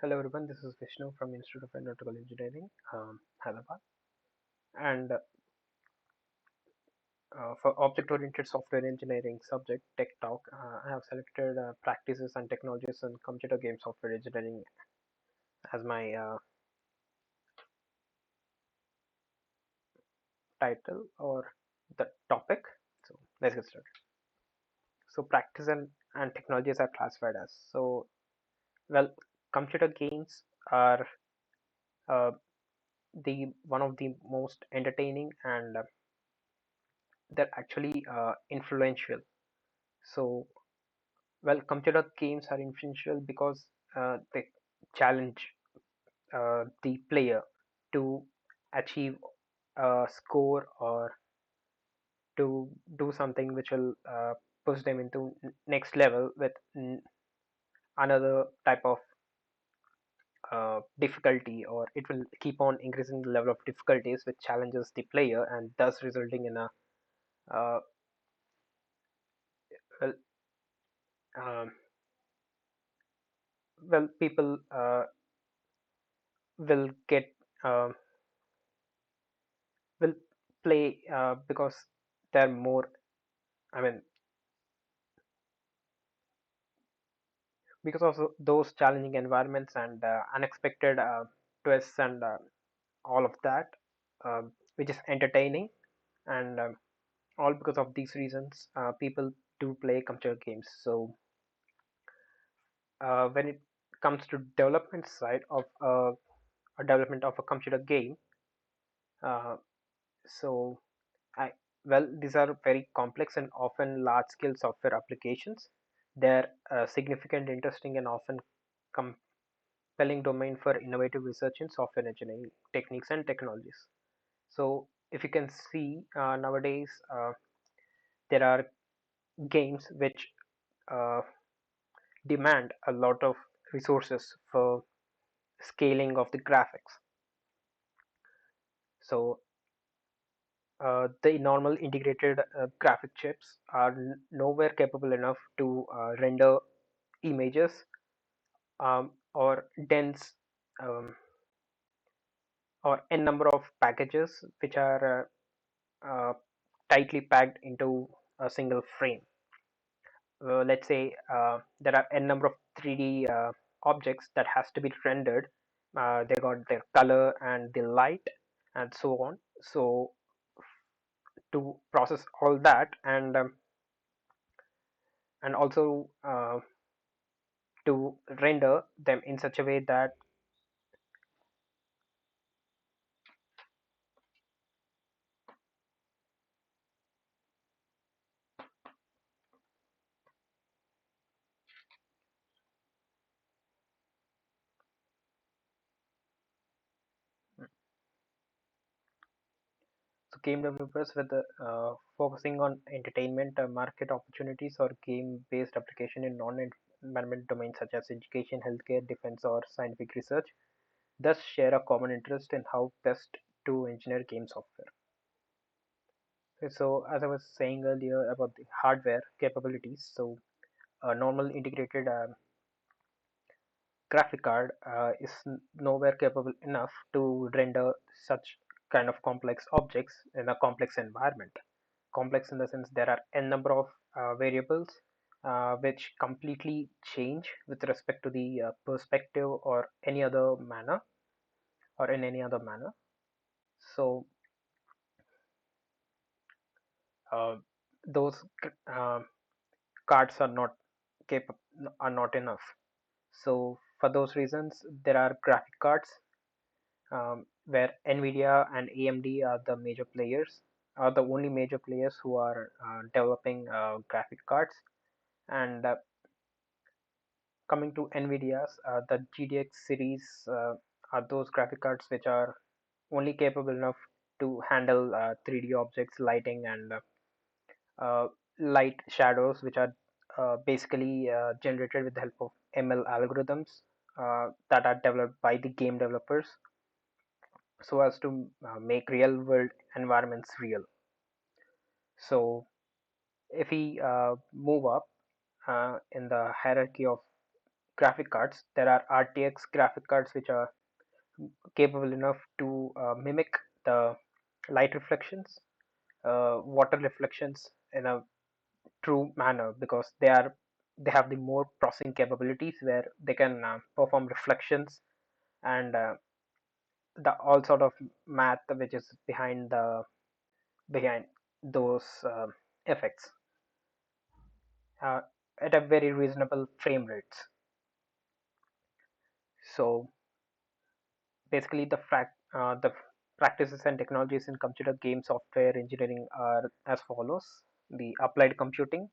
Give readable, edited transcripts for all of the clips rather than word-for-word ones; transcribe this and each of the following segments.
Hello everyone, this is Vishnu from Institute of Aeronautical Engineering, Hyderabad. And for object-oriented software engineering subject, Tech Talk, I have selected practices and technologies in computer game software engineering as my title or the topic. So let's get started. So practice and technologies are classified as. Well, computer games are uh, the one of the most entertaining and they're actually influential. So computer games are influential because they challenge the player to achieve a score or to do something which will push them into next level with another type of difficulty, or it will keep on increasing the level of difficulties which challenges the player and thus resulting in a uh, well um, people will get uh, will play because they're more, I mean, because of those challenging environments and unexpected twists and all of that, which is entertaining, and all because of these reasons, people do play computer games. So when it comes to development side of a development of a computer game, uh, so I these are very complex and often large-scale software applications. They're significant, interesting, and often compelling domain for innovative research in software engineering techniques and technologies. So, if you can see nowadays, there are games which uh, demand a lot of resources for scaling of the graphics. So, the normal integrated graphic chips are nowhere capable enough to render images or dense um, or n number of packages which are tightly packed into a single frame. Let's say there are n number of 3D objects that has to be rendered. They got their color and the light and so on. So to process all that and also to render them in such a way that so game developers with focusing on entertainment market opportunities or game-based application in non-environment domains such as education, healthcare, defense, or scientific research thus share a common interest in how best to engineer game software. Okay, so as I was saying earlier about the hardware capabilities, so a normal integrated graphic card is nowhere capable enough to render such kind of complex objects in a complex environment. Complex in the sense there are n number of variables which completely change with respect to the perspective or any other manner or in any other manner. So uh, those uh, cards cap- are not enough. So for those reasons, there are graphic cards where Nvidia and AMD are the major players, are the only major players who are developing graphic cards. And coming to Nvidia's, the GDX series are those graphic cards which are only capable enough to handle 3D objects, lighting, and uh, light shadows, which are basically generated with the help of ML algorithms that are developed by the game developers so as to make real world environments real. So, if we move up in the hierarchy of graphic cards. There are RTX graphic cards which are capable enough to mimic the light reflections, water reflections in a true manner, because they have the more processing capabilities where they can perform reflections and the all sort of math which is behind those effects uh, at a very reasonable frame rates. So basically, the practices and technologies in computer game software engineering are as follows: the applied computing,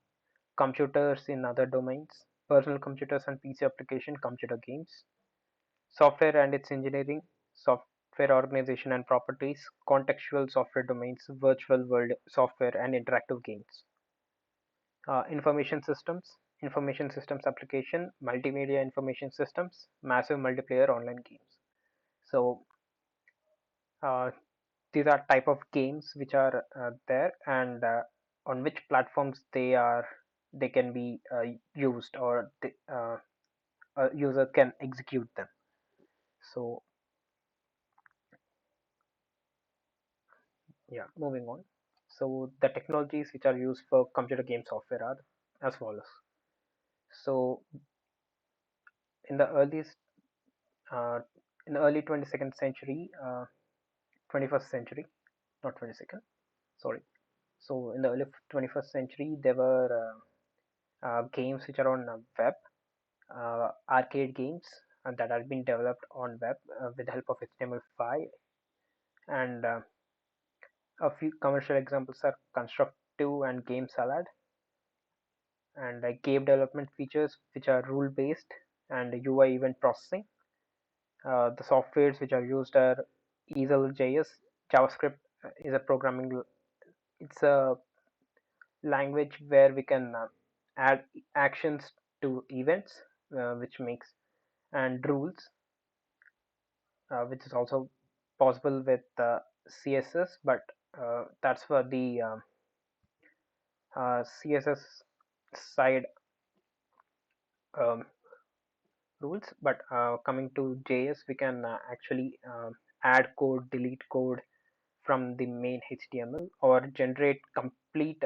computers in other domains, personal computers and PC application, computer games, software and its engineering, software organization and properties, contextual software domains, virtual world software, and interactive games. Information systems application, multimedia information systems, massive multiplayer online games. So uh, these are type of games which are there, and on which platforms they can be used, or a user can execute them. So yeah, moving on. So the technologies which are used for computer game software are as follows. So in the earliest uh, in the early 22nd century, 21st century, not 22nd, sorry. So in the early 21st century, there were games which are on web, arcade games that have been developed on web with the help of HTML5, and a few commercial examples are Constructive and Game Salad, and game development features which are rule based and UI event processing. The softwares which are used are Easel.js. JavaScript is a programming. It's a language where we can add actions to events, which makes, and rules, which is also possible with CSS, but that's for the CSS side um, rules. But coming to JS, we can actually add code, delete code from the main HTML, or generate complete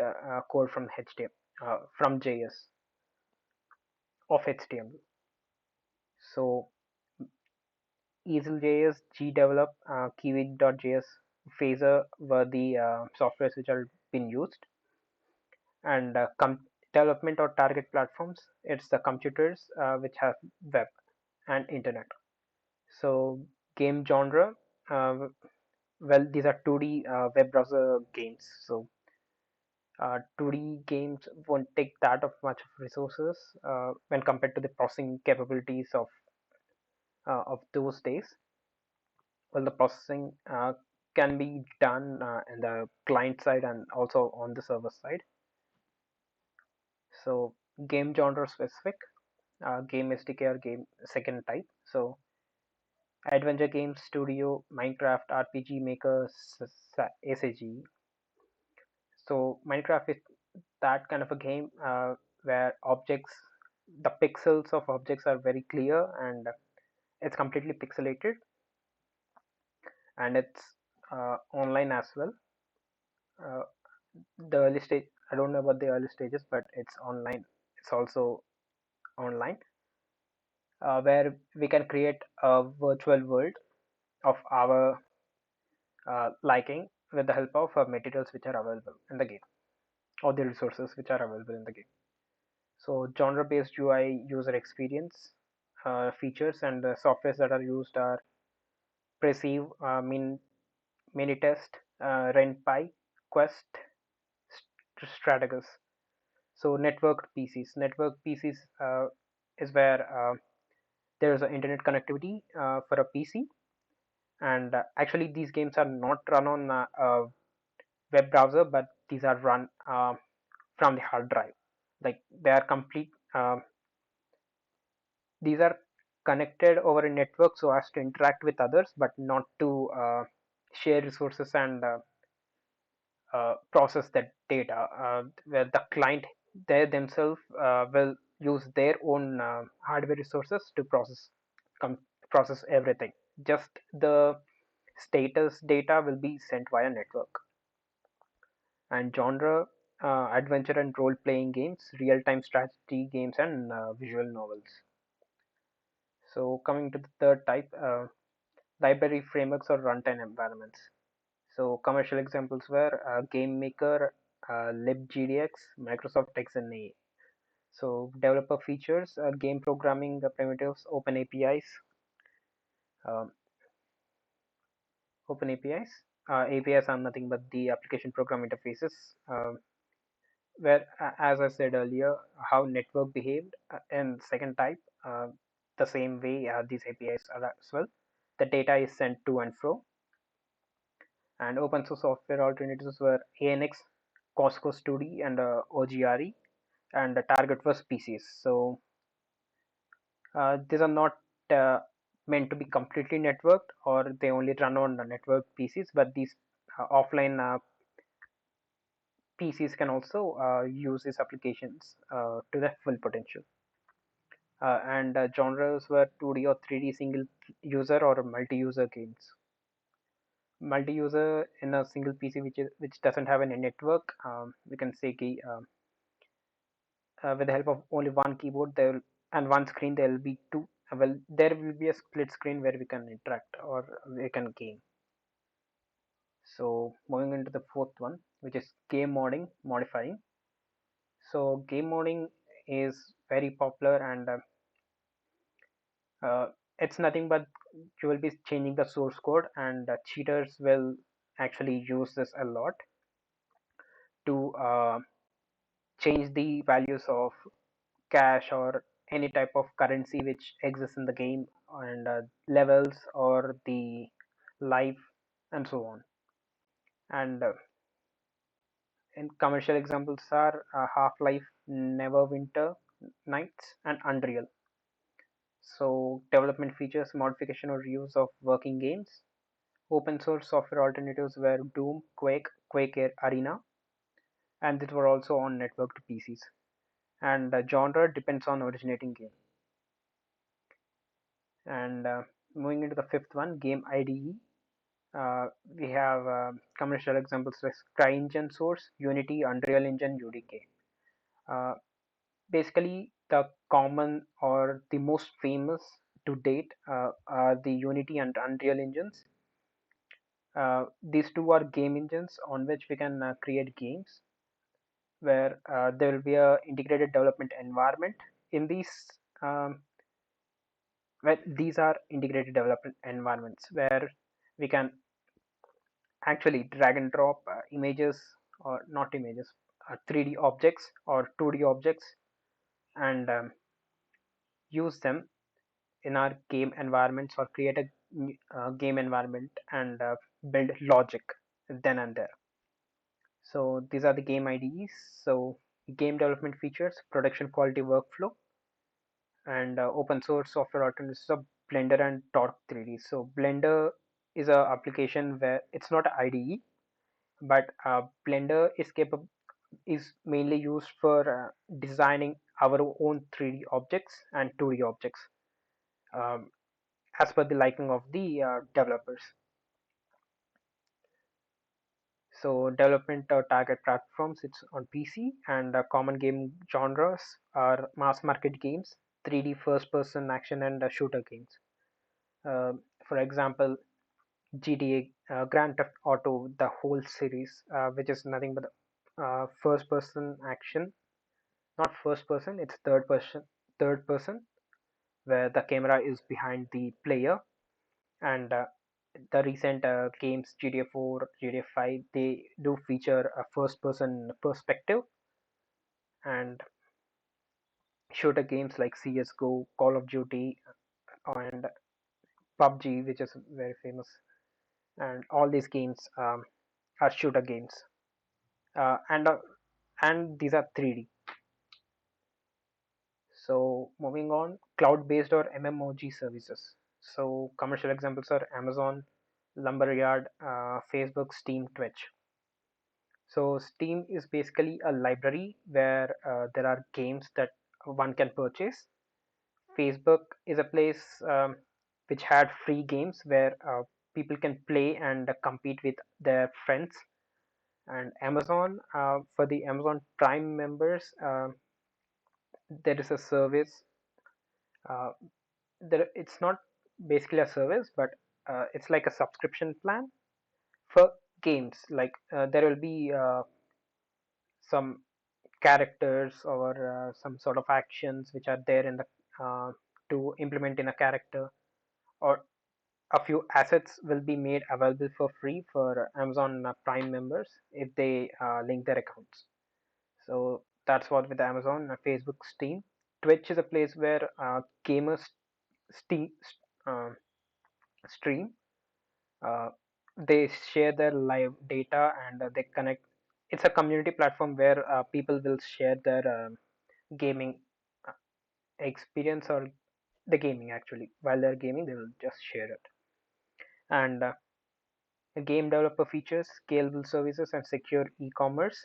code from HTML, from JS of HTML. So Easel.js, gdevelop, Kiwi.js, Phaser were the softwares which are been used, and development or target platforms. It's the computers which have web and internet. So game genre. Uh, well, these are 2D web browser games. So 2D games won't take that of much resources when compared to the processing capabilities of those days. Well, the processing can be done in the client side and also on the server side. So game genre specific, game SDK or game second type. So adventure games studio, Minecraft, RPG Maker, SAG. So Minecraft is that kind of a game where the pixels of objects are very clear, and it's completely pixelated, and it's online as well. Uh, the early stage, I don't know about the early stages, but it's online. It's also online, where we can create a virtual world of our liking with the help of materials which are available in the game, or the resources which are available in the game. So genre based UI, user experience features, and the softwares that are used are Perceive, Minitest, RenPy, Quest, Strategus. So networked PCs is where there is an internet connectivity for a PC, and actually these games are not run on a web browser, but these are run from the hard drive. Like they are complete. These are connected over a network so as to interact with others, but not to share resources and process that data. Where the client they themselves will use their own hardware resources to process everything. Just the status data will be sent via network. And genre, adventure and role playing games, real time strategy games, and visual novels. So coming to the third type, library frameworks or runtime environments. So commercial examples were Game Maker, libgdx, Microsoft XNA. So developer features, game programming primitives, open APIs, um, open APIs. APIs are nothing but the application program interfaces, where, as I said earlier, how network behaved. And second type, the same way these APIs are as well. The data is sent to and fro. And open source software alternatives were ANX, Costco Studio, and OGRE, and the target was PCs. So these are not uh, meant to be completely networked, or they only run on the network PCs, but these offline PCs can also use these applications to their full potential. And genres were 2D or 3D single user or multi-user games. Multi-user in a single PC which doesn't have any network, we can say with the help of only one keyboard there will, and one screen, there will be two. Well, there will be a split screen where we can interact or we can game. So moving into the fourth one, which is game modding, modifying. So game modding is very popular, and uh, it's nothing but you will be changing the source code, and cheaters will actually use this a lot to change the values of cash or any type of currency which exists in the game, and levels or the life and so on. And in commercial examples are Half-Life, Neverwinter Nights, and Unreal. So development features, modification or reuse of working games. Open source software alternatives were Doom, Quake, Arena, and these were also on networked PCs. And genre depends on originating game. And moving into the fifth one, game IDE. We have commercial examples like CryEngine Source, Unity, Unreal Engine, UDK. Uh, Basically, the common or the most famous to date are the Unity and Unreal engines. These two are game engines on which we can create games, where there will be a integrated development environment in these. Um, where these are integrated development environments where we can actually drag and drop images, or not images, 3D objects or 2D objects, and use them in our game environments, or create a game environment and build logic then and there. So these are the game IDEs. So game development features, production quality workflow, and open source software alternatives of Blender and Torque 3D. So Blender is a application where it's not an IDE, but Blender is mainly used for designing our own 3D objects and 2D objects, um, as per the liking of the developers. So development target platforms, it's on PC, and common game genres are mass market games, 3D first person action, and shooter games. For example, GTA, Grand Theft Auto, the whole series, which is nothing but first person action, not first person, it's third person, where the camera is behind the player. And the recent games GTA 4, GTA 5, they do feature a first person perspective. And shooter games like CSGO, Call of Duty, and PUBG, which is very famous, and all these games are shooter games, uh, and uh, and these are 3D. So moving on, cloud-based or MMOG services. So commercial examples are Amazon, Lumberyard, Facebook, Steam, Twitch. So Steam is basically a library where there are games that one can purchase. Facebook is a place which had free games where people can play and compete with their friends. And Amazon, for the Amazon Prime members, there is a service. Uh, it's not basically a service, but it's like a subscription plan for games. Like there will be some characters or some sort of actions which are there in the to implement in a character, or a few assets will be made available for free for Amazon Prime members if they link their accounts. So that's what with Amazon, Facebook, Steam. Twitch is a place where gamers steam, uh, stream. Uh, they share their live data and they connect. It's a community platform where people will share their gaming uh, experience, or the gaming actually. While they're gaming, they will just share it. And game developer features, scalable services, and secure e-commerce.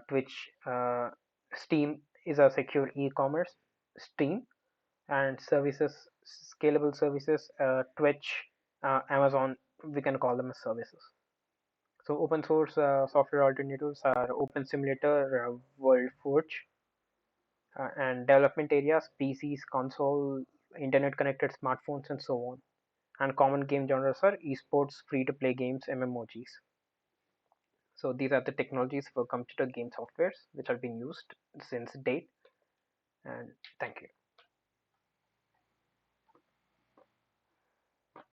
Twitch, Steam is a secure e-commerce. Steam and services, scalable services. Twitch, Amazon, we can call them as services. So open source software alternatives are Open Simulator, WorldForge, and development areas, PCs, console, internet connected smartphones, and so on. And common game genres are esports, free to play games, MMOGs. So these are the technologies for computer game softwares which have been used since date. And thank you.